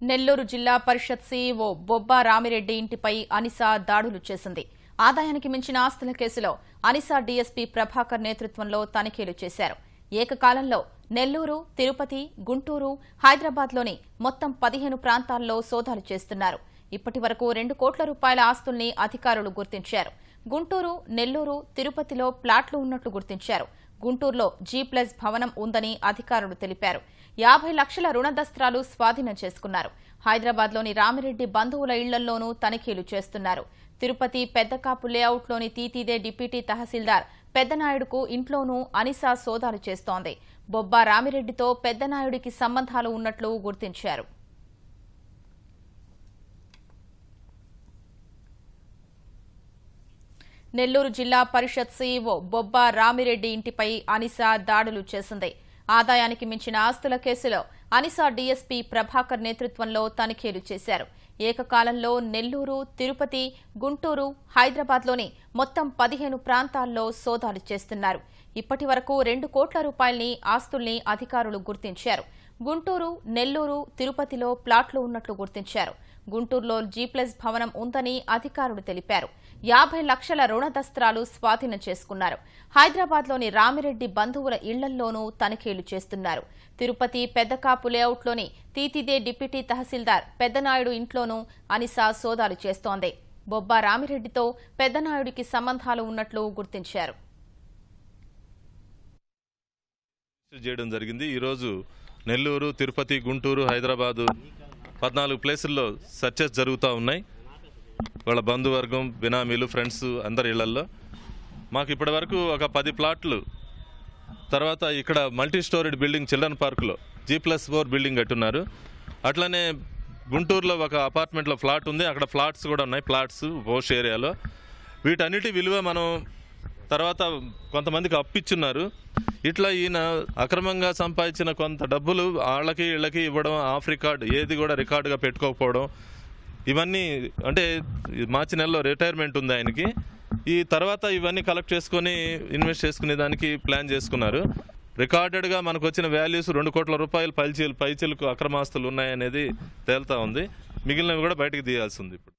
నెల్లూరు జిల్లా పరిషత్ సీఈఓ బొబ్బా రామిరెడ్డి ఇంటిపై అనిసా దాడులు చేసింది. ఆదాయానికి మించిన ఆస్తుల కేసులో అనిసా డీఎస్పీ ప్రభాకర్ నేతృత్వంలో తనిఖీలు చేశారు. ఏకకాలంలో నెల్లూరు, తిరుపతి, గుంటూరు, హైదరాబాద్లోని మొత్తం 15 ప్రాంతాల్లో సోదాలు చేస్తున్నారు. ఇప్పటి వరకు 2 కోట్ల రూపాయల ఆస్తుల్ని అధికారులు గుర్తించారు. గుంటూరు, నెల్లూరు, తిరుపతిలో ప్లాట్లు ఉన్నట్లు గుర్తించారు. గుంటూరులో G+ భవనం ఉందని అధికారులు తెలిపారు. 50 లక్షల రుణ దస్త్రాలు స్వాధీనం చేసుకున్నారు. హైదరాబాద్లోని రామిరెడ్డి బంధువుల ఇళ్లల్లోనూ తనిఖీలు చేస్తున్నారు. తిరుపతి పెద్దకాపు లేఅవుట్లోని తీతీదే డిప్యూటీ తహసీల్దార్ పెద్దనాయుడుకు ఇంట్లోనూ అనిసా సోదాలు చేస్తోంది. బొబ్బా రామిరెడ్డితో పెద్దనాయుడికి సంబంధాలు ఉన్నట్లు గుర్తించారు. నెల్లూరు జిల్లా పరిషత్ సీఈఓ బొబ్బా రామిరెడ్డి ఇంటిపై అనిసా దాడులు చేసింది. ఆదాయానికి మించిన ఆస్తుల కేసులో అనిసా డీఎస్పీ ప్రభాకర్ నేతృత్వంలో తనిఖీలు చేశారు. ఏకకాలంలో నెల్లూరు, తిరుపతి, గుంటూరు, హైదరాబాద్లోని మొత్తం 15 ప్రాంతాల్లో సోదాలు చేస్తున్నారు. ఇప్పటి వరకు 2 కోట్ల రూపాయల్ని ఆస్తుల్ని అధికారులు గుర్తించారు. గుంటూరు, నెల్లూరు, తిరుపతిలో ప్లాట్లు ఉన్నట్లు గుర్తించారు. గుంటూరులో G+ భవనం ఉందని అధికారులు తెలిపారు. 50 లక్షల రుణ దస్త్రాలు స్వాధీనం చేసుకున్నారు. హైదరాబాద్లోని రామిరెడ్డి బంధువుల ఇళ్లల్లోనూ తనిఖీలు చేస్తున్నారు. తిరుపతి పెద్దకాపు లేఅవుట్లోని తీతీదే డిప్యూటీ తహసీల్దార్ పెద్దనాయుడు ఇంట్లోనూ అనిసా సోదాలు చేస్తోంది. బొబ్బా రామిరెడ్డితో పెద్దనాయుడికి సంబంధాలు ఉన్నట్లు గుర్తించారు. చేయడం జరిగింది. ఈరోజు నెల్లూరు, తిరుపతి, గుంటూరు, హైదరాబాదు 14 ప్లేసుల్లో సర్చెస్ జరుగుతూ ఉన్నాయి. వాళ్ళ బంధువర్గం, బినామీలు, ఫ్రెండ్స్ అందరి ఇళ్లల్లో మాకు ఇప్పటి వరకు ఒక 10 ప్లాట్లు, తర్వాత ఇక్కడ మల్టీ స్టోరీడ్ బిల్డింగ్ చిల్డ్రన్ పార్కులో G+4 బిల్డింగ్ కట్టున్నారు. అట్లనే గుంటూరులో ఒక అపార్ట్మెంట్లో ఫ్లాట్ ఉంది. అక్కడ ఫ్లాట్స్ కూడా ఉన్నాయి, ప్లాట్స్ పోష్ ఏరియాలో. వీటన్నిటి విలువ మనం తర్వాత కొంతమందికి అప్పిచ్చున్నారు. ఇట్లా ఈయన అక్రమంగా సంపాదించిన కొంత డబ్బులు వాళ్ళకి వీళ్ళకి ఇవ్వడం, ఆఫ్ రికార్డ్ ఏది కూడా రికార్డుగా పెట్టుకోకపోవడం, ఇవన్నీ అంటే మార్చి నెలలో రిటైర్మెంట్ ఉంది ఆయనకి. ఈ తర్వాత ఇవన్నీ కలెక్ట్ చేసుకొని ఇన్వెస్ట్ చేసుకునే దానికి ప్లాన్ చేసుకున్నారు. రికార్డెడ్గా మనకు వచ్చిన వాల్యూస్ 2 కోట్ల రూపాయలు పైచిలకు అక్రమాస్తులు ఉన్నాయనేది తేలుతా ఉంది. మిగిలినవి కూడా బయటకు తీయాల్సి ఉంది ఇప్పుడు.